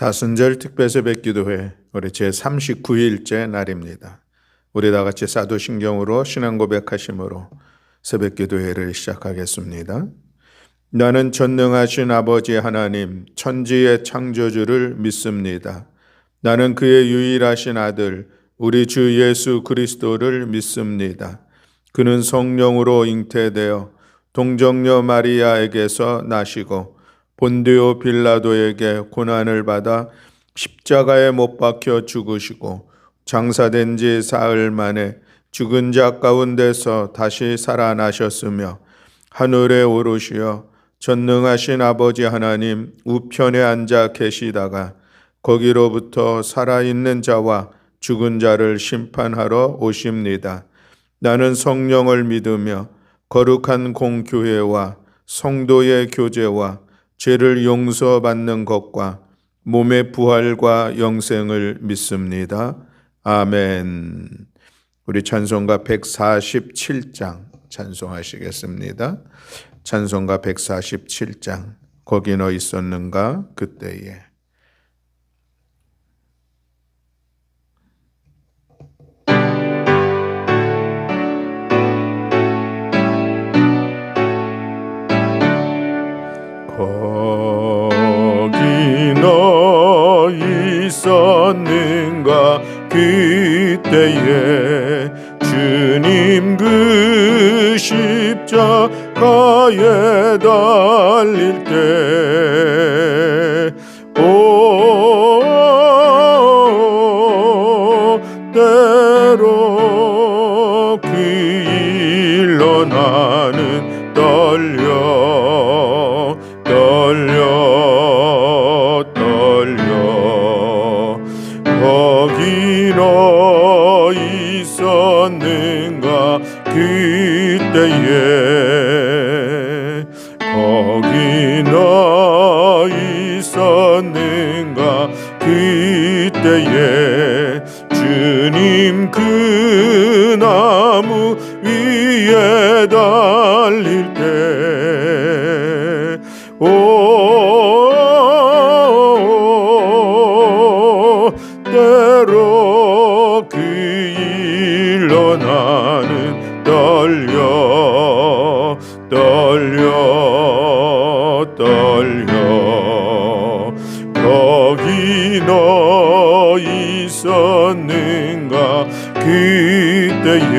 사순절 특별 새벽기도회 우리 제39일째 날입니다. 우리 다 같이 사도신경으로 신앙 고백하심으로 새벽기도회를 시작하겠습니다. 나는 전능하신 아버지 하나님 천지의 창조주를 믿습니다. 나는 그의 유일하신 아들 우리 주 예수 그리스도를 믿습니다. 그는 성령으로 잉태되어 동정녀 마리아에게서 나시고 본디오 빌라도에게 고난을 받아 십자가에 못 박혀 죽으시고 장사된 지 사흘 만에 죽은 자 가운데서 다시 살아나셨으며 하늘에 오르시어 전능하신 아버지 하나님 우편에 앉아 계시다가 거기로부터 살아있는 자와 죽은 자를 심판하러 오십니다. 나는 성령을 믿으며 거룩한 공교회와 성도의 교제와 죄를 용서받는 것과 몸의 부활과 영생을 믿습니다. 아멘. 우리 찬송가 147장 찬송하시겠습니다. 찬송가 147장 거기 너 있었는가 그때에. 거기 너 있었는가 그때에 주님 그 십자가에 달릴 때 때로 그 일로 나는 떨려 거기 너 있었는가 그때에 거기 너 있었는가 그때에 주님 그 나무 위에 달릴 때 때로 그 일로 나는 떨려 거기 너 있었는가 그때에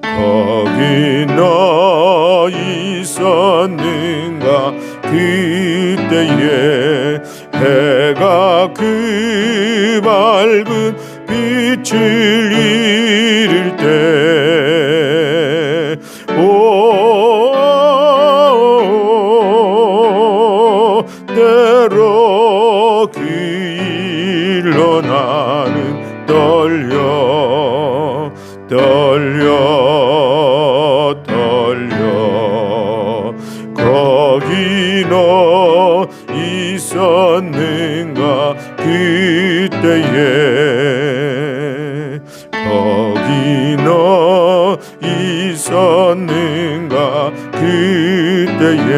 거기 너 있었는가 그때에 해가 그 밝은 빛을 잃을 때 때로 그 일로 나는 떨려 거기 너 있었는가 그때에 거기 너 있었는가 그때에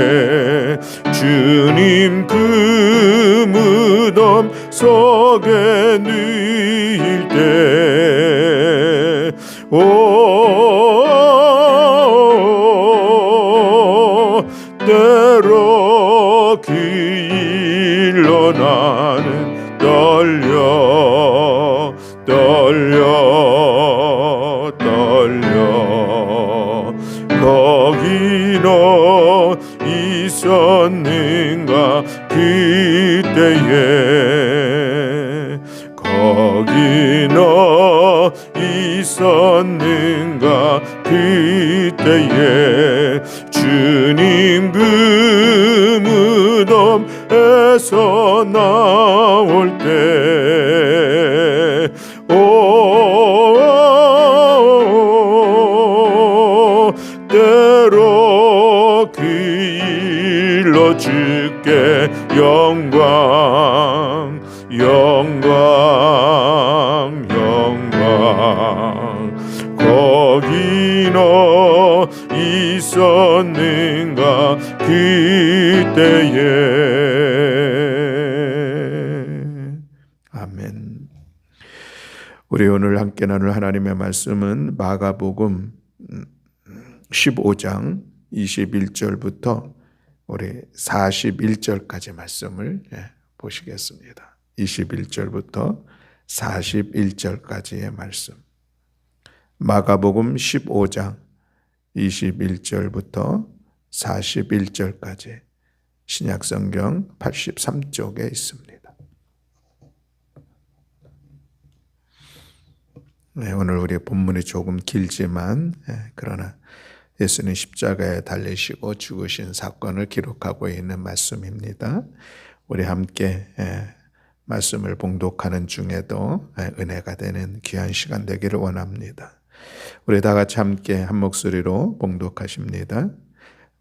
주님 그 무덤 속에 누일 때 때로 그 일로 나는 떨려 거기 너 있었는가 그때에 거기 너 있었는가 그때에 주님 그 무덤에서 나올 때 때로 그 일로 주께 영광 거기 너 있었는가 그때에 우리 오늘 함께 나눌 하나님의 말씀은 마가복음 15장 21절부터 우리 41절까지 말씀을 보시겠습니다. 21절부터 41절까지의 말씀. 마가복음 15장 21절부터 41절까지 신약성경 83쪽에 있습니다. 오늘 우리 본문이 조금 길지만 그러나 예수님 십자가에 달리시고 죽으신 사건을 기록하고 있는 말씀입니다. 우리 함께 말씀을 봉독하는 중에도 은혜가 되는 귀한 시간 되기를 원합니다. 우리 다 같이 함께 한 목소리로 봉독하십니다.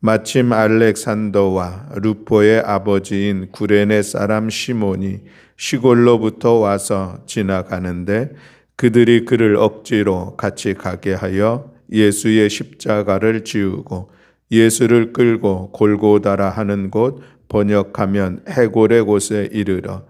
마침 알렉산더와 루포의 아버지인 구레네 사람 시몬이 시골로부터 와서 지나가는데 그들이 그를 억지로 같이 가게 하여 예수의 십자가를 지우고 예수를 끌고 골고다라 하는 곳, 번역하면 해골의 곳에 이르러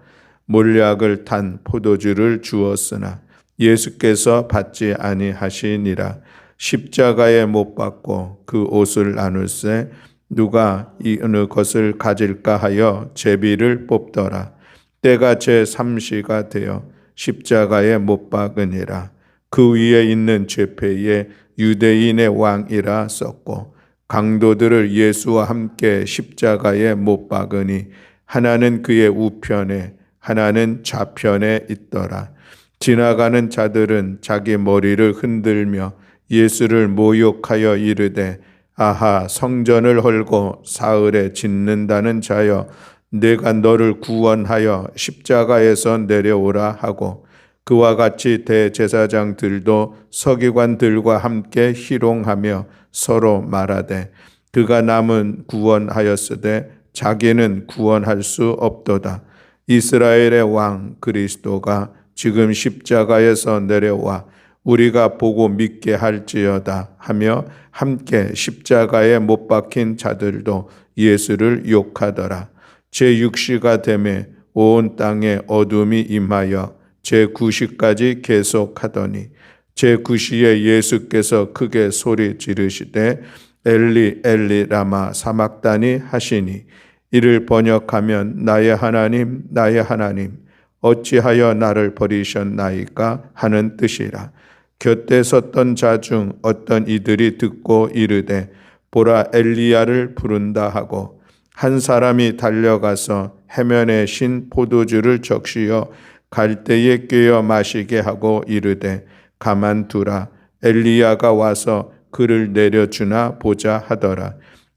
몰약을 탄 포도주를 주었으나 예수께서 받지 아니하시니라. 십자가에 못 박고 그 옷을 나눌세 누가 이 어느 것을 가질까 하여 제비를 뽑더라. 때가 제3시가 되어 십자가에 못 박으니라. 그 위에 있는 죄패에 유대인의 왕이라 썼고 강도들을 예수와 함께 십자가에 못 박으니 하나는 그의 우편에 하나는 좌편에 있더라. 지나가는 자들은 자기 머리를 흔들며 예수를 모욕하여 이르되 아하 성전을 헐고 사흘에 짓는다는 자여 내가 너를 구원하여 십자가에서 내려오라 하고 그와 같이 대제사장들도 서기관들과 함께 희롱하며 서로 말하되 그가 남은 구원하였으되 자기는 구원할 수 없도다. 이스라엘의 왕 그리스도가 지금 십자가에서 내려와 우리가 보고 믿게 할지어다 하며 함께 십자가에 못 박힌 자들도 예수를 욕하더라. 제6시가 되매 온 땅에 어둠이 임하여 제9시까지 계속하더니 제9시에 예수께서 크게 소리 지르시되 엘리 엘리 라마 사막다니 하시니 이를 번역하면 나의 하나님 나의 하나님 어찌하여 나를 버리셨나이까 하는 뜻이라. 곁에 섰던 자 중 어떤 이들이 듣고 이르되 보라 엘리야를 부른다 하고 한 사람이 달려가서 해면에 신 포도주를 적시어 갈대에 꿰어 마시게 하고 이르되 가만두라 엘리야가 와서 그를 내려주나 보자 하더라.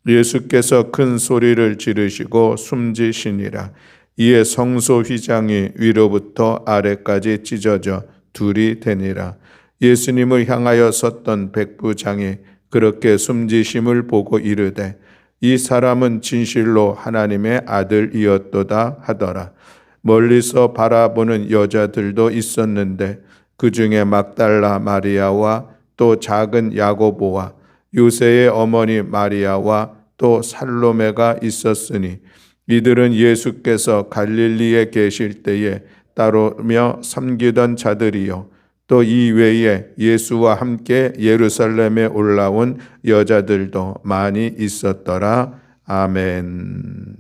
예수께서 큰 소리를 지르시고 숨지시니라. 이에 성소 휘장이 위로부터 아래까지 찢어져 둘이 되니라. 예수님을 향하여 섰던 백부장이 그렇게 숨지심을 보고 이르되 이 사람은 진실로 하나님의 아들이었도다 하더라. 멀리서 바라보는 여자들도 있었는데 그 중에 막달라 마리아와 또 작은 야고보와 요새의 어머니 마리아와 또 살로메가 있었으니 이들은 예수께서 갈릴리에 계실 때에 따르며 섬기던 자들이요 또 이 외에 예수와 함께 예루살렘에 올라온 여자들도 많이 있었더라. 아멘.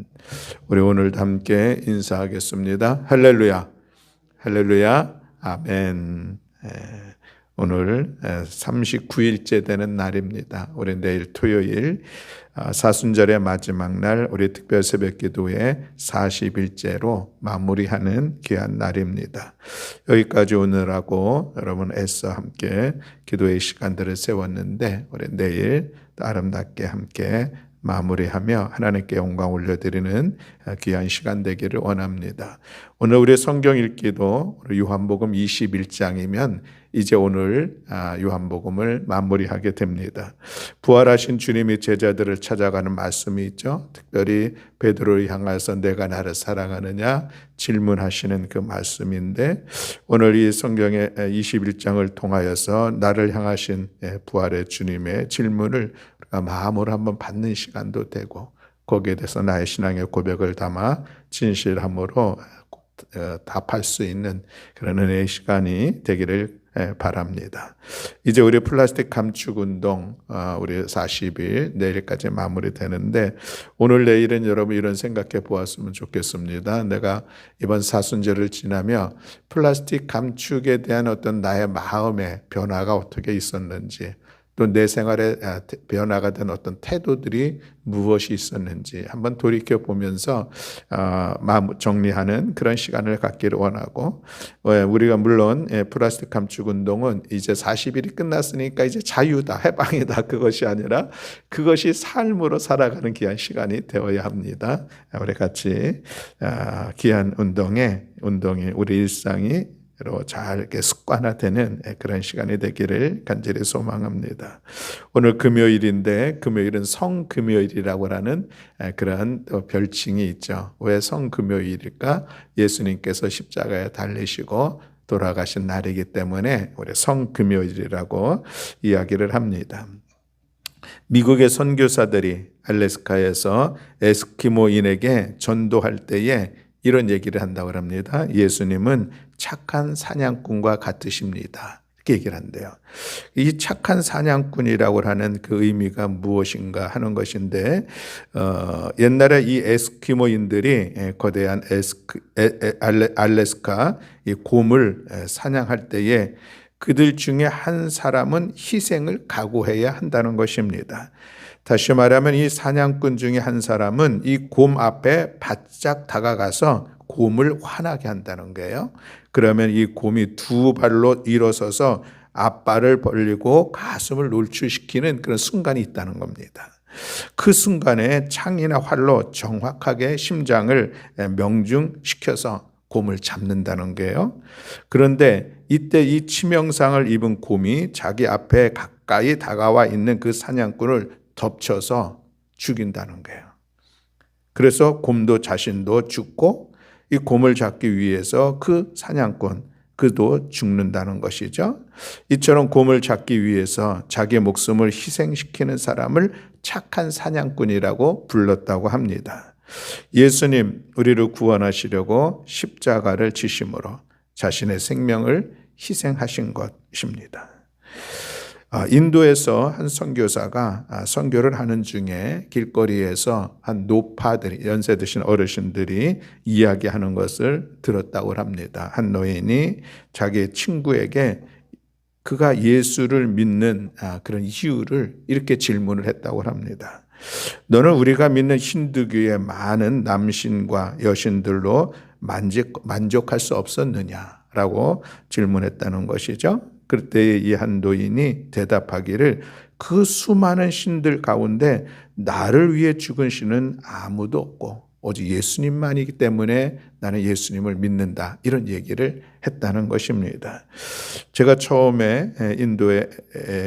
우리 오늘도 함께 인사하겠습니다. 할렐루야, 할렐루야, 아멘. 오늘 39일째 되는 날입니다. 우리 내일 토요일 사순절의 마지막 날 우리 특별 새벽기도회 40일째로 마무리하는 귀한 날입니다. 여기까지 오느라고 여러분 애써 함께 기도의 시간들을 세웠는데 우리 내일 아름답게 함께 마무리하며 하나님께 영광 올려드리는 귀한 시간 되기를 원합니다. 오늘 우리 성경 읽기도 요한복음 21장이면 이제 오늘 요한복음을 마무리하게 됩니다. 부활하신 주님이 제자들을 찾아가는 말씀이 있죠. 특별히 베드로를 향해서 내가 나를 사랑하느냐 질문하시는 그 말씀인데 오늘 이 성경의 21장을 통하여서 나를 향하신 부활의 주님의 질문을 우리가 마음으로 한번 받는 시간도 되고 거기에 대해서 나의 신앙의 고백을 담아 진실함으로 답할 수 있는 그런 은혜의 시간이 되기를 바랍니다. 이제 우리 플라스틱 감축 운동 우리 40일 내일까지 마무리되는데 오늘 내일은 여러분 이런 생각해 보았으면 좋겠습니다. 내가 이번 사순절을 지나며 플라스틱 감축에 대한 어떤 나의 마음의 변화가 어떻게 있었는지, 또 내 생활에 변화가 된 어떤 태도들이 무엇이 있었는지 한번 돌이켜 보면서 마음 정리하는 그런 시간을 갖기를 원하고, 우리가 물론 플라스틱 감축 운동은 이제 40일이 끝났으니까 이제 자유다, 해방이다, 그것이 아니라 그것이 삶으로 살아가는 귀한 시간이 되어야 합니다. 우리 같이 귀한 운동이 우리 일상이 잘 이렇게 습관화되는 그런 시간이 되기를 간절히 소망합니다. 오늘 금요일인데 금요일은 성금요일이라고 하는 그런 별칭이 있죠. 왜 성금요일일까? 예수님께서 십자가에 달리시고 돌아가신 날이기 때문에 우리 성금요일이라고 이야기를 합니다. 미국의 선교사들이 알래스카에서 에스키모인에게 전도할 때에 이런 얘기를 한다고 합니다. 예수님은 착한 사냥꾼과 같으십니다. 이렇게 얘기를 한대요. 이 착한 사냥꾼이라고 하는 그 의미가 무엇인가 하는 것인데, 옛날에 이 에스키모인들이 거대한 알래스카 이 곰을 사냥할 때에 그들 중에 한 사람은 희생을 각오해야 한다는 것입니다. 다시 말하면 이 사냥꾼 중에 한 사람은 이 곰 앞에 바짝 다가가서 곰을 화나게 한다는 거예요. 그러면 이 곰이 두 발로 일어서서 앞발을 벌리고 가슴을 놀출시키는 그런 순간이 있다는 겁니다. 그 순간에 창이나 활로 정확하게 심장을 명중시켜서 곰을 잡는다는 거예요. 그런데 이때 이 치명상을 입은 곰이 자기 앞에 가까이 다가와 있는 그 사냥꾼을 덮쳐서 죽인다는 거예요. 그래서 곰도 자신도 죽고 이 곰을 잡기 위해서 그 사냥꾼 그도 죽는다는 것이죠. 이처럼 곰을 잡기 위해서 자기 목숨을 희생시키는 사람을 착한 사냥꾼이라고 불렀다고 합니다. 예수님 우리를 구원하시려고 십자가를 지심으로 자신의 생명을 희생하신 것입니다. 인도에서 한 선교사가 선교를 하는 중에 길거리에서 한 노파들이, 연세 드신 어르신들이 이야기하는 것을 들었다고 합니다. 한 노인이 자기 친구에게 그가 예수를 믿는 그런 이유를 이렇게 질문을 했다고 합니다. 너는 우리가 믿는 힌두교의 많은 남신과 여신들로 만족할 수 없었느냐라고 질문했다는 것이죠. 그때 이 한 노인이 대답하기를 그 수많은 신들 가운데 나를 위해 죽은 신은 아무도 없고 오직 예수님만이기 때문에 나는 예수님을 믿는다, 이런 얘기를 했다는 것입니다. 제가 처음에 인도에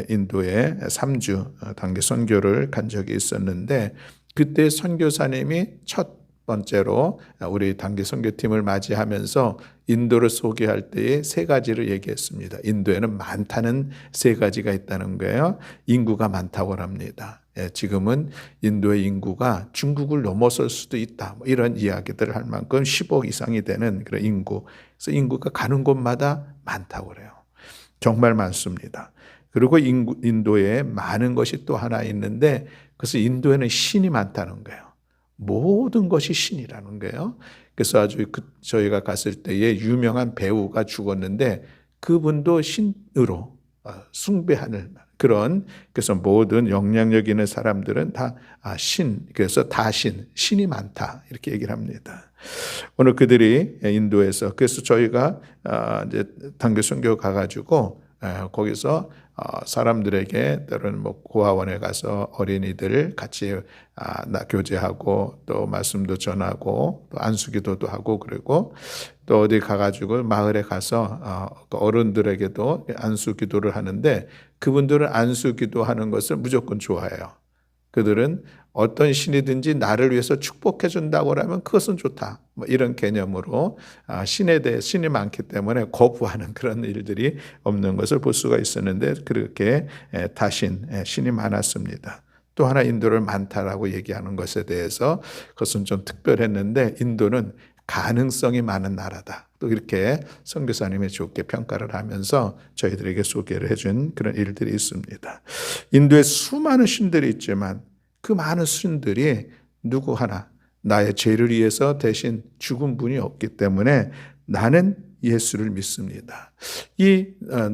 3주 단기 선교를 간 적이 있었는데 그때 선교사님이 첫 번째로 우리 단기 선교팀을 맞이하면서 인도를 소개할 때에 세 가지를 얘기했습니다. 인도에는 많다는 세 가지가 있다는 거예요. 인구가 많다고 합니다. 지금은 인도의 인구가 중국을 넘어설 수도 있다, 이런 이야기들을 할 만큼 10억 이상이 되는 그런 인구. 그래서 인구가 가는 곳마다 많다고 그래요. 정말 많습니다. 그리고 인도에 많은 것이 또 하나 있는데, 그래서 인도에는 신이 많다는 거예요. 모든 것이 신이라는 거예요. 그래서 아주 저희가 갔을 때에 유명한 배우가 죽었는데 그분도 신으로 숭배하는 그런, 그래서 모든 영향력 있는 사람들은 다 신, 그래서 다 신이 많다, 이렇게 얘기를 합니다. 오늘 그들이 인도에서, 그래서 저희가 이제 단기 선교 가가지고 거기서 사람들에게 때로는 고아원에 가서 어린이들 같이 교제하고 또 말씀도 전하고 또 안수기도도 하고, 그리고 또 어디 가가지고 마을에 가서 어른들에게도 안수기도를 하는데 그분들은 안수기도하는 것을 무조건 좋아해요. 그들은 어떤 신이든지 나를 위해서 축복해 준다고 하면 그것은 좋다, 이런 개념으로 신에 대해, 신이 많기 때문에 거부하는 그런 일들이 없는 것을 볼 수가 있었는데 그렇게 신이 많았습니다. 또 하나 인도를 많다라고 얘기하는 것에 대해서 그것은 좀 특별했는데 인도는 가능성이 많은 나라다. 또 이렇게 선교사님이 좋게 평가를 하면서 저희들에게 소개를 해준 그런 일들이 있습니다. 인도에 수많은 신들이 있지만 그 많은 신들이 누구 하나 나의 죄를 위해서 대신 죽은 분이 없기 때문에 나는 예수를 믿습니다. 이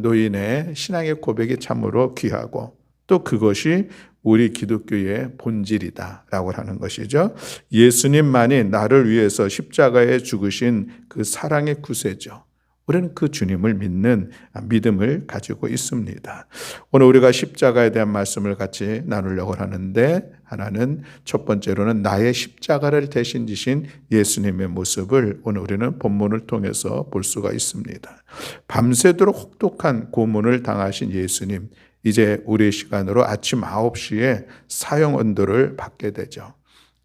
노인의 신앙의 고백이 참으로 귀하고 또 그것이 우리 기독교의 본질이다라고 하는 것이죠. 예수님만이 나를 위해서 십자가에 죽으신 그 사랑의 구세죠. 우리는 그 주님을 믿는 믿음을 가지고 있습니다. 오늘 우리가 십자가에 대한 말씀을 같이 나누려고 하는데 하나는 첫 번째로는 나의 십자가를 대신 지신 예수님의 모습을 오늘 우리는 본문을 통해서 볼 수가 있습니다. 밤새도록 혹독한 고문을 당하신 예수님, 이제 우리의 시간으로 아침 9시에 사형 언도를 받게 되죠.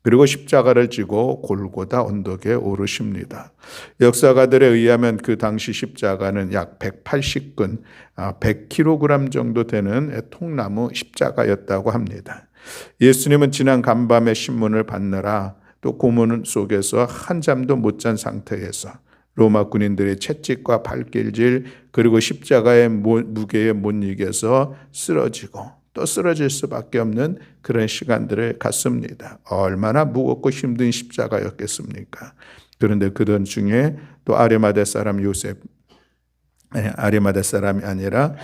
그리고 십자가를 지고 골고다 언덕에 오르십니다. 역사가들에 의하면 그 당시 십자가는 약 180근, 100kg 정도 되는 통나무 십자가였다고 합니다. 예수님은 지난 간밤에 신문을 받느라 또 고문 속에서 한잠도 못 잔 상태에서 로마 군인들의 채찍과 발길질 그리고 십자가의 무게에 못 이겨서 쓰러지고 또 쓰러질 수밖에 없는 그런 시간들을 갔습니다. 얼마나 무겁고 힘든 십자가였겠습니까? 그런데 그들 중에 또 아리마대 사람 요셉, 아리마대 사람이 아니라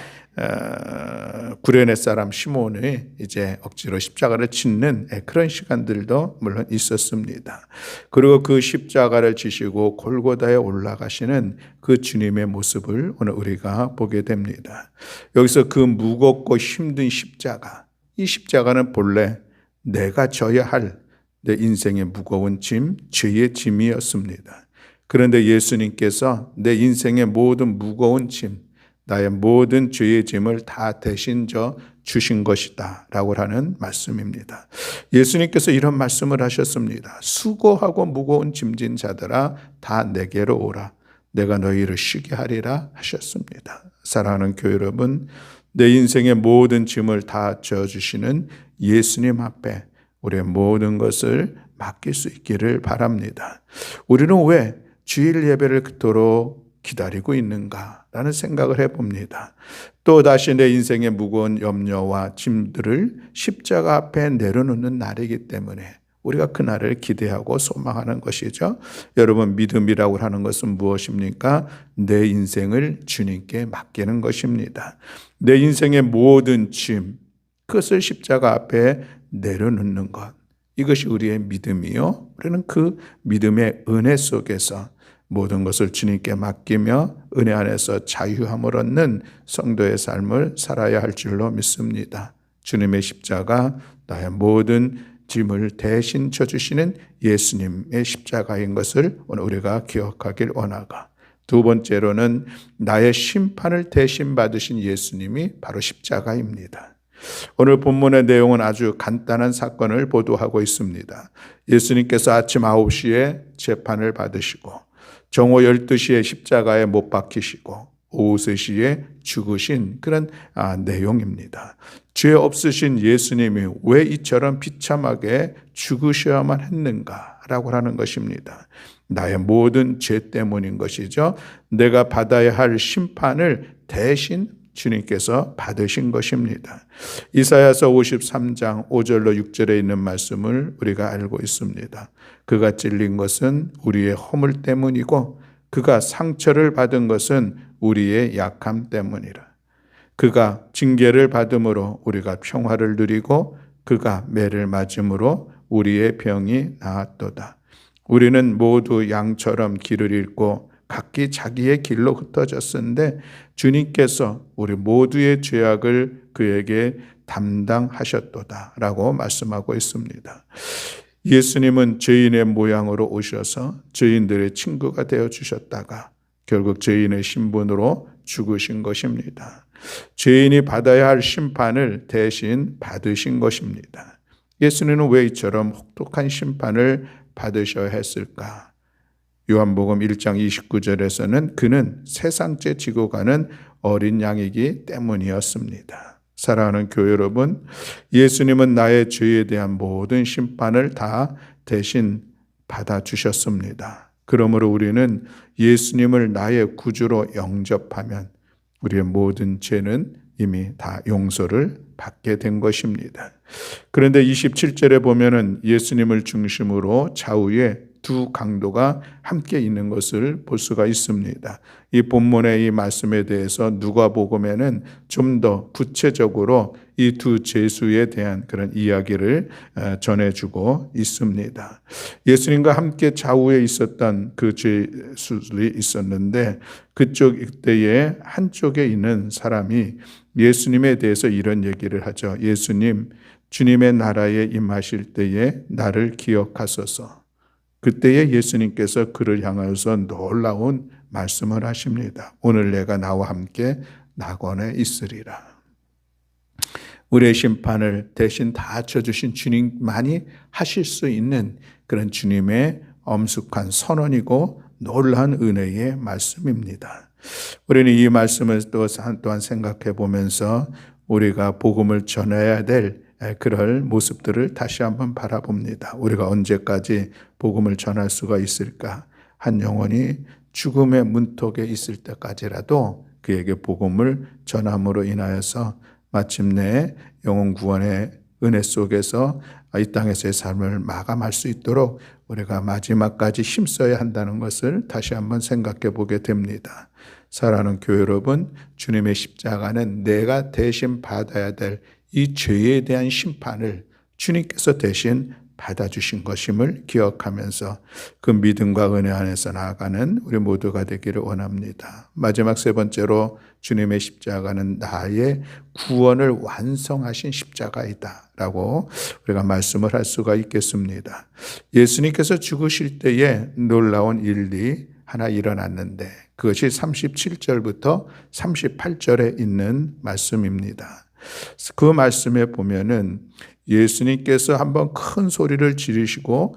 구레네 사람 시몬이 이제 억지로 십자가를 짓는 그런 시간들도 물론 있었습니다. 그리고 그 십자가를 지시고 골고다에 올라가시는 그 주님의 모습을 오늘 우리가 보게 됩니다. 여기서 그 무겁고 힘든 십자가, 이 십자가는 본래 내가 져야 할 내 인생의 무거운 짐, 죄의 짐이었습니다. 그런데 예수님께서 내 인생의 모든 무거운 짐, 나의 모든 죄의 짐을 다 대신 져 주신 것이다 라고 하는 말씀입니다. 예수님께서 이런 말씀을 하셨습니다. 수고하고 무거운 짐진 자들아 다 내게로 오라. 내가 너희를 쉬게 하리라 하셨습니다. 사랑하는 교회 여러분, 내 인생의 모든 짐을 다 져주시는 예수님 앞에 우리의 모든 것을 맡길 수 있기를 바랍니다. 우리는 왜 주일 예배를 그토록 기다리고 있는가라는 생각을 해봅니다. 또 다시 내 인생의 무거운 염려와 짐들을 십자가 앞에 내려놓는 날이기 때문에 우리가 그날을 기대하고 소망하는 것이죠. 여러분, 믿음이라고 하는 것은 무엇입니까? 내 인생을 주님께 맡기는 것입니다. 내 인생의 모든 짐, 그것을 십자가 앞에 내려놓는 것, 이것이 우리의 믿음이요. 우리는 그 믿음의 은혜 속에서 모든 것을 주님께 맡기며 은혜 안에서 자유함을 얻는 성도의 삶을 살아야 할 줄로 믿습니다. 주님의 십자가, 나의 모든 짐을 대신 져주시는 예수님의 십자가인 것을 오늘 우리가 기억하길 원하가. 두 번째로는 나의 심판을 대신 받으신 예수님이 바로 십자가입니다. 오늘 본문의 내용은 아주 간단한 사건을 보도하고 있습니다. 예수님께서 아침 9시에 재판을 받으시고 정오 12시에 십자가에 못 박히시고 오후 3시에 죽으신 그런 내용입니다. 죄 없으신 예수님이 왜 이처럼 비참하게 죽으셔야만 했는가라고 하는 것입니다. 나의 모든 죄 때문인 것이죠. 내가 받아야 할 심판을 대신 주님께서 받으신 것입니다. 이사야서 53장 5절로 6절에 있는 말씀을 우리가 알고 있습니다. 그가 찔린 것은 우리의 허물 때문이고 그가 상처를 받은 것은 우리의 약함 때문이라. 그가 징계를 받음으로 우리가 평화를 누리고 그가 매를 맞음으로 우리의 병이 나았도다. 우리는 모두 양처럼 길을 잃고 각기 자기의 길로 흩어졌는데 주님께서 우리 모두의 죄악을 그에게 담당하셨도다 라고 말씀하고 있습니다. 예수님은 죄인의 모양으로 오셔서 죄인들의 친구가 되어주셨다가 결국 죄인의 신분으로 죽으신 것입니다. 죄인이 받아야 할 심판을 대신 받으신 것입니다. 예수님은 왜 이처럼 혹독한 심판을 받으셔야 했을까? 요한복음 1장 29절에서는 그는 세상째 지고 가는 어린 양이기 때문이었습니다. 사랑하는 교회 여러분, 예수님은 나의 죄에 대한 모든 심판을 다 대신 받아주셨습니다. 그러므로 우리는 예수님을 나의 구주로 영접하면 우리의 모든 죄는 이미 다 용서를 받게 된 것입니다. 그런데 27절에 보면은 예수님을 중심으로 좌우에 두 강도가 함께 있는 것을 볼 수가 있습니다. 이 본문의 이 말씀에 대해서 누가복음에는 좀 더 구체적으로 이 두 제수에 대한 그런 이야기를 전해주고 있습니다. 예수님과 함께 좌우에 있었던 그 제수들이 있었는데 그쪽 때에 한쪽에 있는 사람이 예수님에 대해서 이런 얘기를 하죠. 예수님, 주님의 나라에 임하실 때에 나를 기억하소서. 그때에 예수님께서 그를 향하여서 놀라운 말씀을 하십니다. 오늘 내가 나와 함께 낙원에 있으리라. 우리의 심판을 대신 다 져주신 주님만이 하실 수 있는 그런 주님의 엄숙한 선언이고 놀라운 은혜의 말씀입니다. 우리는 이 말씀을 또한 생각해 보면서 우리가 복음을 전해야 될 그럴 모습들을 다시 한번 바라봅니다. 우리가 언제까지 복음을 전할 수가 있을까? 한 영혼이 죽음의 문턱에 있을 때까지라도 그에게 복음을 전함으로 인하여서 마침내 영혼 구원의 은혜 속에서 이 땅에서의 삶을 마감할 수 있도록 우리가 마지막까지 힘써야 한다는 것을 다시 한번 생각해 보게 됩니다. 사랑하는 교회 여러분, 주님의 십자가는 내가 대신 받아야 될 이 죄에 대한 심판을 주님께서 대신 받아주신 것임을 기억하면서 그 믿음과 은혜 안에서 나아가는 우리 모두가 되기를 원합니다. 마지막 세 번째로 주님의 십자가는 나의 구원을 완성하신 십자가이다 라고 우리가 말씀을 할 수가 있겠습니다. 예수님께서 죽으실 때에 놀라운 일이 하나 일어났는데 그것이 37절부터 38절에 있는 말씀입니다. 그 말씀에 보면은 예수님께서 한번 큰 소리를 지르시고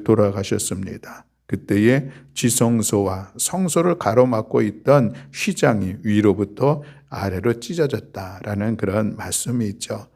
돌아가셨습니다. 그때에 지성소와 성소를 가로막고 있던 휘장이 위로부터 아래로 찢어졌다라는 그런 말씀이 있죠.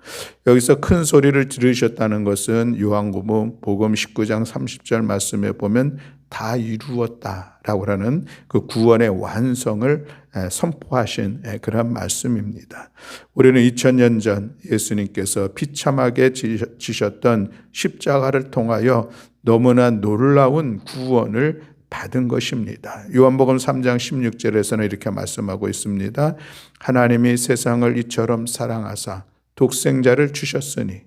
여기서 큰 소리를 지르셨다는 것은 요한복음 19장 30절 말씀에 보면 다 이루었다라고 하는 그 구원의 완성을 선포하신 그런 말씀입니다. 우리는 2000년 전 예수님께서 비참하게 지셨던 십자가를 통하여 너무나 놀라운 구원을 받은 것입니다. 요한복음 3장 16절에서는 이렇게 말씀하고 있습니다. 하나님이 세상을 이처럼 사랑하사 독생자를 주셨으니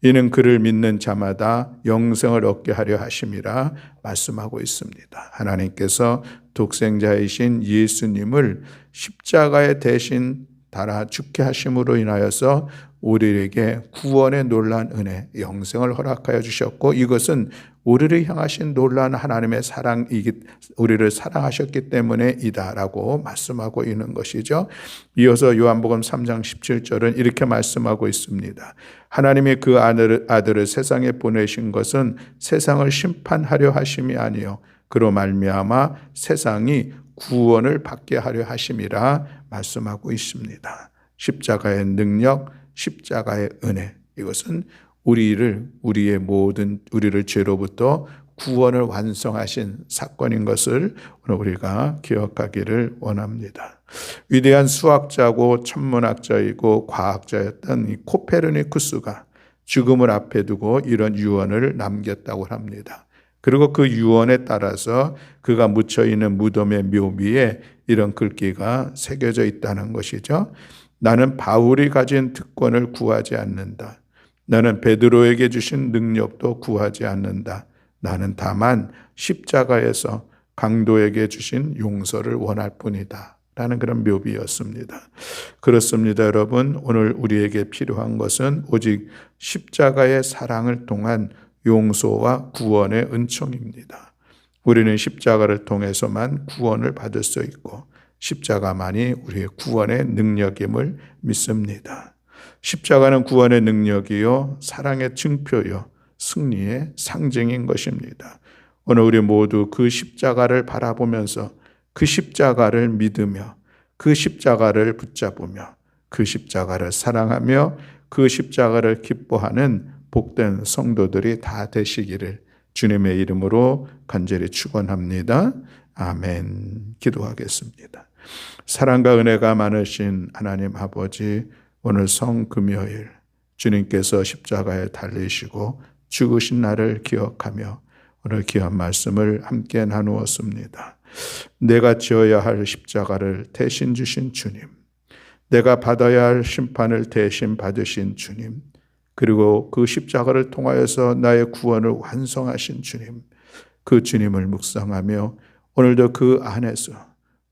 이는 그를 믿는 자마다 영생을 얻게 하려 하심이라 말씀하고 있습니다. 하나님께서 독생자이신 예수님을 십자가에 대신 달아 죽게 하심으로 인하여서 우리에게 구원의 놀라운 은혜, 영생을 허락하여 주셨고 이것은 우리를 향하신 놀라운 하나님의 우리를 사랑하셨기 때문에이다라고 말씀하고 있는 것이죠. 이어서 요한복음 3장 17절은 이렇게 말씀하고 있습니다. 하나님이 그 아들을 세상에 보내신 것은 세상을 심판하려 하심이 아니요 그로 말미암아 세상이 구원을 받게 하려 하심이라 말씀하고 있습니다. 십자가의 능력, 십자가의 은혜, 이것은 우리의 우리를 죄로부터 구원을 완성하신 사건인 것을 오늘 우리가 기억하기를 원합니다. 위대한 수학자고 천문학자이고 과학자였던 이 코페르니쿠스가 죽음을 앞에 두고 이런 유언을 남겼다고 합니다. 그리고 그 유언에 따라서 그가 묻혀있는 무덤의 묘비에 이런 글귀가 새겨져 있다는 것이죠. 나는 바울이 가진 특권을 구하지 않는다. 나는 베드로에게 주신 능력도 구하지 않는다. 나는 다만 십자가에서 강도에게 주신 용서를 원할 뿐이다. 라는 그런 묘비였습니다. 그렇습니다, 여러분. 오늘 우리에게 필요한 것은 오직 십자가의 사랑을 통한 용서와 구원의 은총입니다. 우리는 십자가를 통해서만 구원을 받을 수 있고 십자가만이 우리의 구원의 능력임을 믿습니다. 십자가는 구원의 능력이요 사랑의 증표요 승리의 상징인 것입니다. 오늘 우리 모두 그 십자가를 바라보면서 그 십자가를 믿으며 그 십자가를 붙잡으며 그 십자가를 사랑하며 그 십자가를 기뻐하는 복된 성도들이 다 되시기를 주님의 이름으로 간절히 축원합니다. 아멘. 기도하겠습니다. 사랑과 은혜가 많으신 하나님 아버지, 오늘 성금요일 주님께서 십자가에 달리시고 죽으신 날을 기억하며 오늘 귀한 말씀을 함께 나누었습니다. 내가 지어야 할 십자가를 대신 주신 주님, 내가 받아야 할 심판을 대신 받으신 주님, 그리고 그 십자가를 통하여서 나의 구원을 완성하신 주님, 그 주님을 묵상하며 오늘도 그 안에서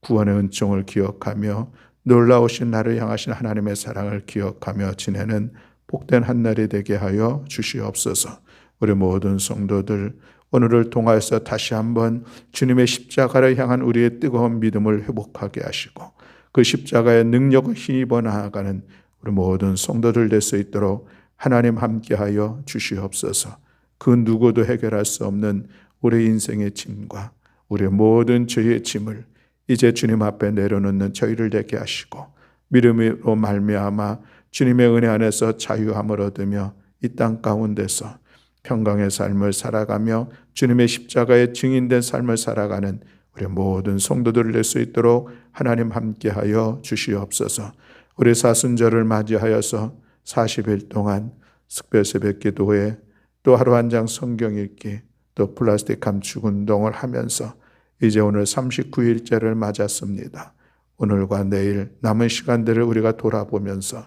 구원의 은총을 기억하며 놀라우신 나를 향하신 하나님의 사랑을 기억하며 지내는 복된 한 날이 되게 하여 주시옵소서. 우리 모든 성도들 오늘을 통하여서 다시 한번 주님의 십자가를 향한 우리의 뜨거운 믿음을 회복하게 하시고 그 십자가의 능력을 힘입어 나아가는 우리 모든 성도들 될 수 있도록 하나님 함께하여 주시옵소서. 그 누구도 해결할 수 없는 우리 인생의 짐과 우리의 모든 죄의 짐을 이제 주님 앞에 내려놓는 저희를 되게 하시고 믿음으로 말미암아 주님의 은혜 안에서 자유함을 얻으며 이 땅 가운데서 평강의 삶을 살아가며 주님의 십자가의 증인된 삶을 살아가는 우리 모든 성도들을 낼 수 있도록 하나님 함께하여 주시옵소서. 우리 사순절을 맞이하여서 40일 동안 특별 새벽 기도회, 또 하루 한 장 성경 읽기, 또 플라스틱 감축 운동을 하면서 이제 오늘 39일째를 맞았습니다. 오늘과 내일 남은 시간들을 우리가 돌아보면서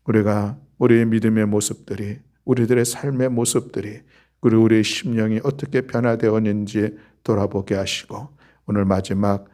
우리가 우리의 믿음의 모습들이, 우리들의 삶의 모습들이, 그리고 우리의 심령이 어떻게 변화되었는지 돌아보게 하시고 오늘 마지막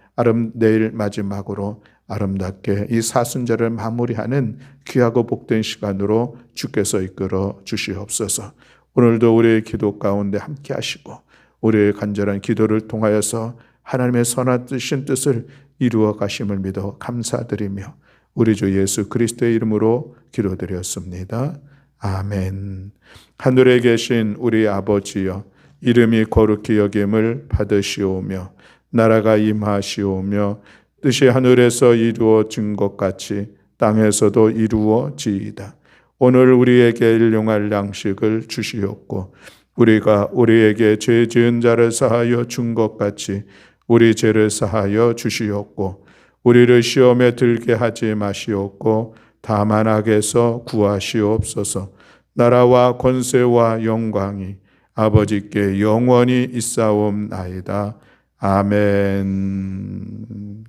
내일 마지막으로 아름답게 이 사순절을 마무리하는 귀하고 복된 시간으로 주께서 이끌어 주시옵소서. 오늘도 우리의 기도 가운데 함께 하시고 우리의 간절한 기도를 통하여서 하나님의 선하신 뜻을 이루어 가심을 믿어 감사드리며 우리 주 예수 그리스도의 이름으로 기도드렸습니다. 아멘. 하늘에 계신 우리 아버지여, 이름이 거룩히 여김을 받으시오며 나라가 임하시오며 뜻이 하늘에서 이루어진 것 같이 땅에서도 이루어지이다. 오늘 우리에게 일용할 양식을 주시옵고 우리가 우리에게 죄 지은 자를 사하여 준 것 같이 우리 죄를 사하여 주시옵고 우리를 시험에 들게 하지 마시옵고 다만 악에서 구하시옵소서. 나라와 권세와 영광이 아버지께 영원히 있사옵나이다. 아멘.